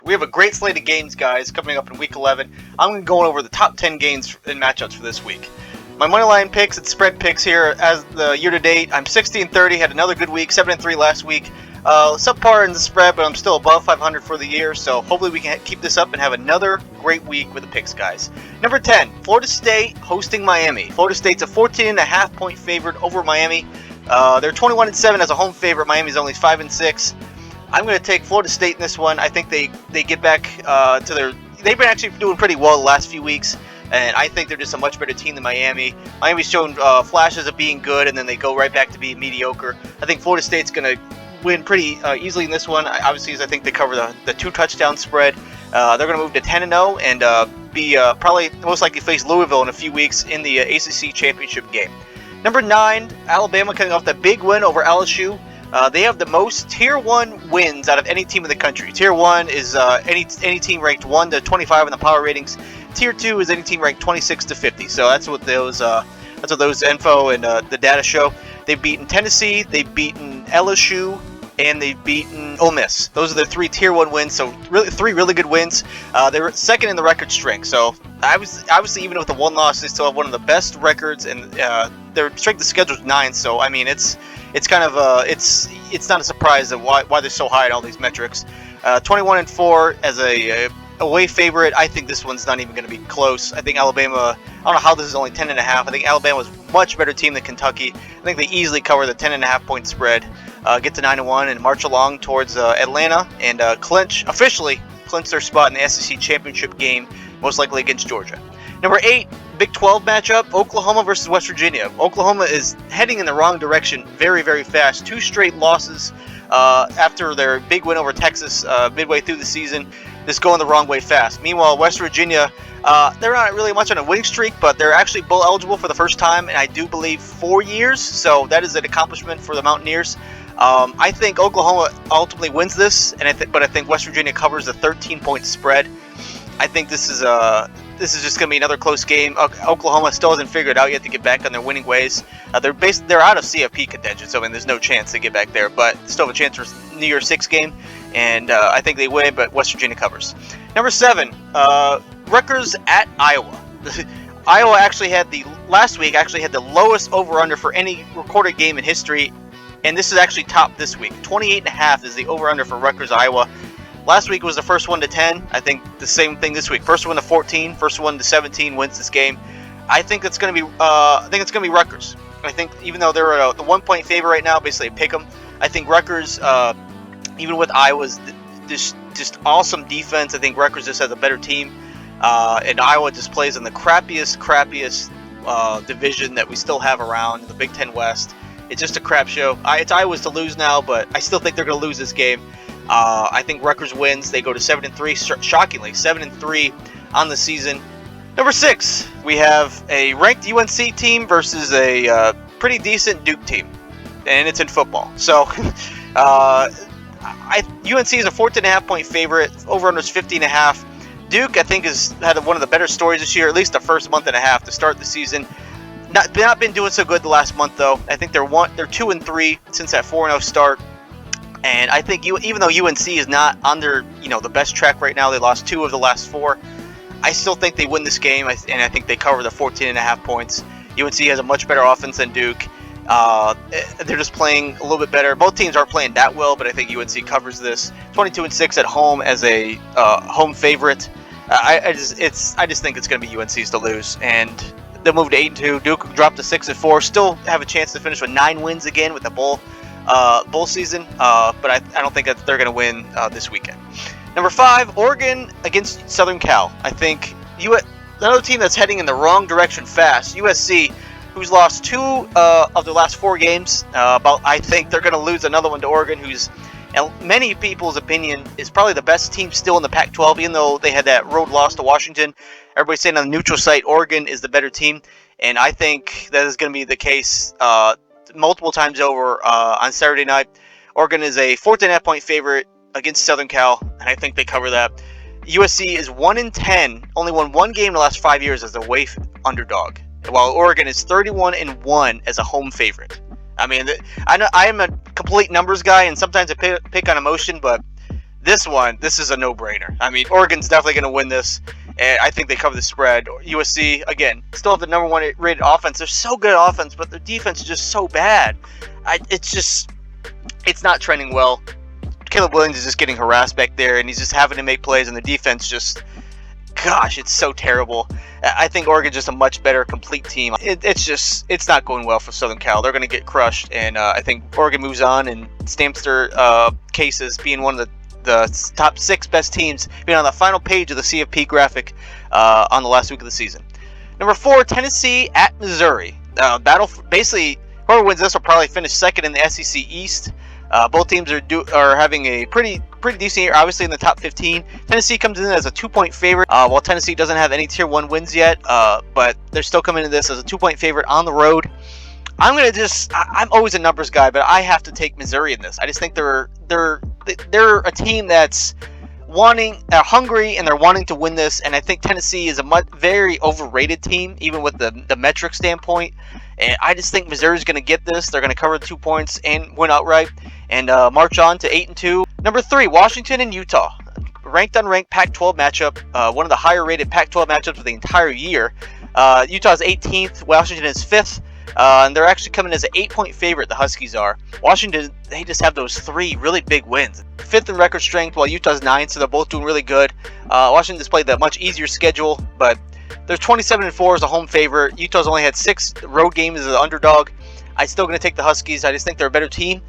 We have a great slate of games, guys, coming up in Week 11. I'm going to go over the top 10 games and matchups for this week. My moneyline picks and spread picks here as the year-to-date. I'm 60-30, had another good week, 7-3 last week. Subpar in the spread, but I'm still above 500 for the year, so hopefully we can keep this up and have another great week with the picks, guys. Number 10, Florida State hosting Miami. Florida State's a 14.5-point favorite over Miami. They're 21-7 as a home favorite. Miami's only 5-6. I'm going to take Florida State in this one. I think they get back to their... They've been actually doing pretty well the last few weeks, and I think they're just a much better team than Miami. Miami's shown flashes of being good, and then they go right back to being mediocre. I think Florida State's going to win pretty easily in this one. Obviously, I think they cover the 2-touchdown spread. They're going to move to 10-0 and be probably most likely face Louisville in a few weeks in the ACC championship game. Number 9, Alabama coming off that big win over LSU. They have the most Tier 1 wins out of any team in the country. Tier 1 is any team ranked 1 to 25 in the power ratings. Tier 2 is any team ranked 26 to 50. So that's what those info and the data show. They've beaten Tennessee, they've beaten LSU, and they've beaten Ole Miss. Those are the 3 Tier 1 wins, so really 3 really good wins. They're second in the record strength, so obviously even with the 1 loss, they still have one of the best records, and their strength of schedule is 9. So I mean, it's kind of it's not a surprise that why they're so high in all these metrics. 21-4 as a away favorite. I think this one's not even going to be close. I think Alabama. I don't know how this is only 10.5. I think Alabama's a much better team than Kentucky. I think they easily cover the 10.5 point spread, get to 9-1, and march along towards Atlanta and officially clinch their spot in the SEC championship game, most likely against Georgia. Number 8, Big 12 matchup, Oklahoma versus West Virginia. Oklahoma is heading in the wrong direction very, very fast. 2 straight losses after their big win over Texas midway through the season. Just going the wrong way fast. Meanwhile, West Virginia, they're not really much on a winning streak, but they're actually bowl eligible for the first time in, I do believe, 4 years. So that is an accomplishment for the Mountaineers. I think Oklahoma ultimately wins this, but I think West Virginia covers the 13-point spread. I think this is just going to be another close game. Oklahoma still hasn't figured it out yet to get back on their winning ways. They're out of CFP contention, so I mean, there's no chance to get back there. But still have a chance for New Year's 6 game, and I think they win, but West Virginia covers. Number 7, Rutgers at Iowa. Iowa last week had the lowest over/under for any recorded game in history, and this is actually topped this week. 28.5 is the over/under for Rutgers Iowa. Last week was the first one to 10. I think the same thing this week. First one to 14, first one to 17 wins this game. I think it's going to be Rutgers. I think even though they're the 1-point favorite right now, basically a pick 'em. I think Rutgers, even with Iowa's just awesome defense, I think Rutgers just has a better team. And Iowa just plays in the crappiest division that we still have around, the Big Ten West. It's just a crap show. It's Iowa's to lose now, but I still think they're going to lose this game. I think Rutgers wins. They go to 7-3, shockingly 7-3 on the season. Number 6, we have a ranked UNC team versus a pretty decent Duke team, and it's in football. So UNC is a 14.5-point favorite. Over/under is 50.5. Duke, I think, has had one of the better stories this year, at least the first month and a half to start the season. Not been doing so good the last month though. I think they're 2-3 since that 4-0 start. And I think even though UNC is not on their the best track right now, they lost 2 of the last 4. I still think they win this game, and I think they cover the 14.5 points. UNC has a much better offense than Duke. They're just playing a little bit better. Both teams aren't playing that well, but I think UNC covers this. 22-6 at home as a home favorite. I just think it's going to be UNC's to lose, and they'll move to 8-2. Duke dropped to 6-4. Still have a chance to finish with 9 wins again with the bowl season, but I don't think that they're going to win this weekend. Number 5, Oregon against Southern Cal. I think another team that's heading in the wrong direction fast. USC, who's lost 2 of their last 4 games. I think they're going to lose another one to Oregon, who's, in many people's opinion, is probably the best team still in the Pac-12, even though they had that road loss to Washington. Everybody's saying on the neutral site, Oregon is the better team, and I think that is going to be the case multiple times over on Saturday night. Oregon is a 14.5-point favorite against Southern Cal, and I think they cover that. USC is 1-10, only won 1 game in the last 5 years as a away underdog, while Oregon is 31-1 as a home favorite. I mean, I am a complete numbers guy, and sometimes I pick on emotion, but This is a no-brainer. I mean, Oregon's definitely going to win this, and I think they cover the spread. USC, again, still have the number one rated offense. They're so good at offense, but their defense is just so bad. It's not trending well. Caleb Williams is just getting harassed back there, and he's just having to make plays, and the defense just, gosh, it's so terrible. I think Oregon's just a much better complete team. It's not going well for Southern Cal. They're going to get crushed, and I think Oregon moves on and stamps their case as being one of the top 6 best teams, being on the final page of the CFP graphic on the last week of the season. Number 4, Tennessee at Missouri. Basically, whoever wins this will probably finish second in the SEC East. Both teams are having a pretty decent year, obviously in the top 15. Tennessee comes in as a 2-point favorite, while Tennessee doesn't have any Tier 1 wins yet, but they're still coming into this as a 2-point favorite on the road. I'm always a numbers guy, but I have to take Missouri in this. I just think they're a team that's hungry, and they're wanting to win this, and I think Tennessee is a very overrated team, even with the metric standpoint. And I just think Missouri's going to get this. They're going to cover the 2 points and win outright, and march on to 8-2. Number 3, Washington and Utah. Ranked unranked Pac-12 matchup, one of the higher rated Pac-12 matchups of the entire year. Utah's 18th, Washington is 5th. And they're actually coming as an 8-point favorite, the Huskies are. Washington, they just have those 3 really big wins. 5th in record strength, while Utah's 9th, so they're both doing really good. Washington's played the much easier schedule, but they're 27-4 as a home favorite. Utah's only had 6 road games as an underdog. I'm still going to take the Huskies. I just think they're a better team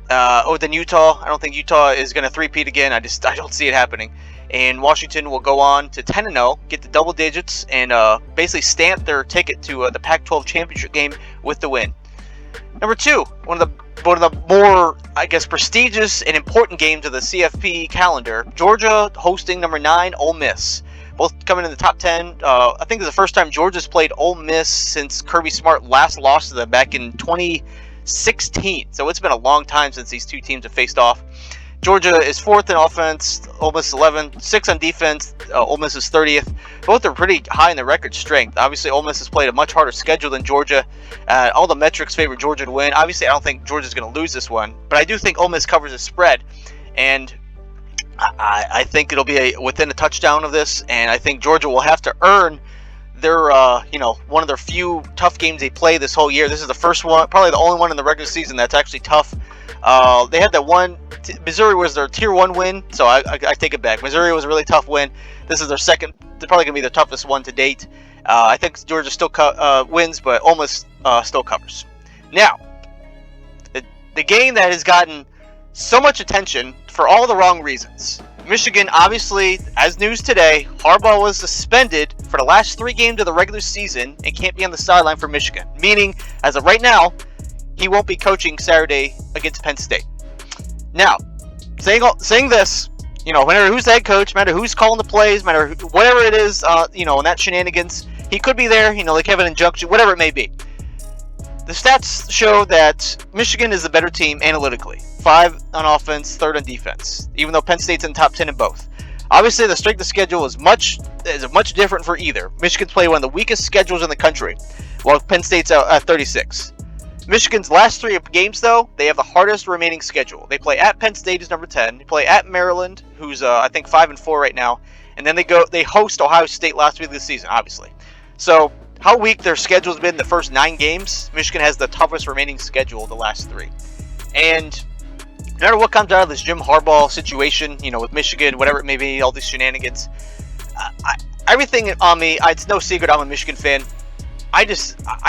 than Utah. I don't think Utah is going to three-peat again. I don't see it happening. And Washington will go on to 10-0, get the double digits, and basically stamp their ticket to the Pac-12 championship game with the win. Number 2, one of the more, I guess, prestigious and important games of the CFP calendar. Georgia hosting number 9, Ole Miss. Both coming in the top 10. I think it's the first time Georgia's played Ole Miss since Kirby Smart last lost to them back in 2016. So it's been a long time since these two teams have faced off. Georgia is 4th in offense, Ole Miss 11th, 6th on defense, Ole Miss is 30th. Both are pretty high in the record strength. Obviously, Ole Miss has played a much harder schedule than Georgia. All the metrics favor Georgia to win. Obviously, I don't think Georgia's going to lose this one, but I do think Ole Miss covers the spread, and I think it'll be within a touchdown of this, and I think Georgia will have to earn their, one of their few tough games they play this whole year. This is the first one, probably the only one in the regular season that's actually tough. They had that one. Missouri was their Tier 1 win, so I take it back. Missouri was a really tough win. This is their second. They're probably going to be the toughest one to date. I think Georgia still wins, but Ole Miss still covers. Now, the game that has gotten so much attention for all the wrong reasons. Michigan, obviously, as news today, Harbaugh was suspended for the last 3 games of the regular season and can't be on the sideline for Michigan. Meaning, as of right now, he won't be coaching Saturday against Penn State. Now, saying this, no matter who's the head coach, no matter who's calling the plays, no matter whatever it is, in that shenanigans, he could be there, like have an injunction, whatever it may be. The stats show that Michigan is the better team analytically. 5 on offense, 3rd on defense, even though Penn State's in the top 10 in both. Obviously, the strength of schedule is much different for either. Michigan's played one of the weakest schedules in the country, while Penn State's at 36. Michigan's last 3 games, though, they have the hardest remaining schedule. They play at Penn State, who's number 10. They play at Maryland, who's I think 5-4 right now, and then they host Ohio State last week of the season, obviously. So how weak their schedule's been the first 9 games, Michigan has the toughest remaining schedule the last 3. And no matter what comes out of this Jim Harbaugh situation, with Michigan, whatever it may be, all these shenanigans, everything on me, it's no secret I'm a Michigan fan. I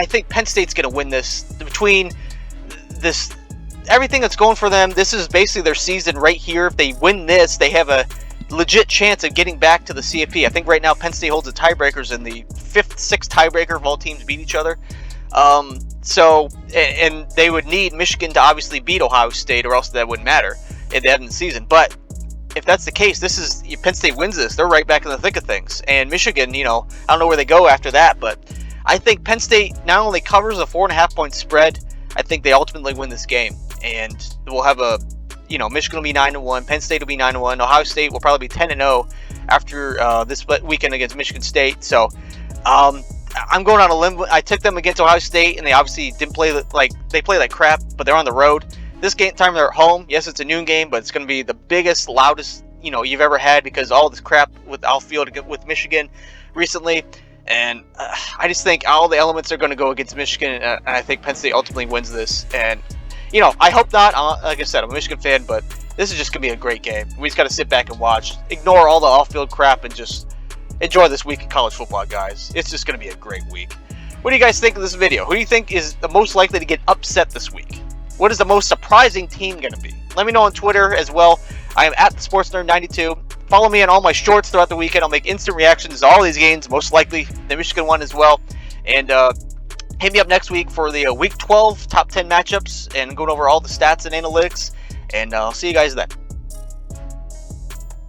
think Penn State's going to win this. Between this, everything that's going for them, this is basically their season right here. If they win this, they have a legit chance of getting back to the CFP. I think right now Penn State holds the tiebreakers in the 5th, 6th tiebreaker if all teams beat each other. And they would need Michigan to obviously beat Ohio State, or else that wouldn't matter at the end of the season. But if that's the case, if Penn State wins this, they're right back in the thick of things. And Michigan, I don't know where they go after that, but I think Penn State not only covers a 4.5-point spread, I think they ultimately win this game. And we'll have Michigan will be 9-1, Penn State will be 9-1, Ohio State will probably be 10-0 after this weekend against Michigan State. So I'm going on a limb. I took them against Ohio State, and they obviously didn't play they play like crap, but they're on the road. This game time they're at home. Yes, it's a noon game, but it's going to be the biggest, loudest you've ever had because all this crap with outfield with Michigan recently. And I just think all the elements are going to go against Michigan, and I think Penn State ultimately wins this. And I hope not. Like I said, I'm a Michigan fan, but this is just going to be a great game. We just got to sit back and watch, ignore all the off-field crap, and just enjoy this week in college football, guys. It's just going to be a great week. What do you guys think of this video? Who do you think is the most likely to get upset this week? What is the most surprising team going to be? Let me know on Twitter as well. I am at the SportsNerd92. Follow me on all my shorts throughout the weekend. I'll make instant reactions to all these games, most likely the Michigan one as well. And hit me up next week for the Week 12 top 10 matchups and going over all the stats and analytics. And I'll see you guys then.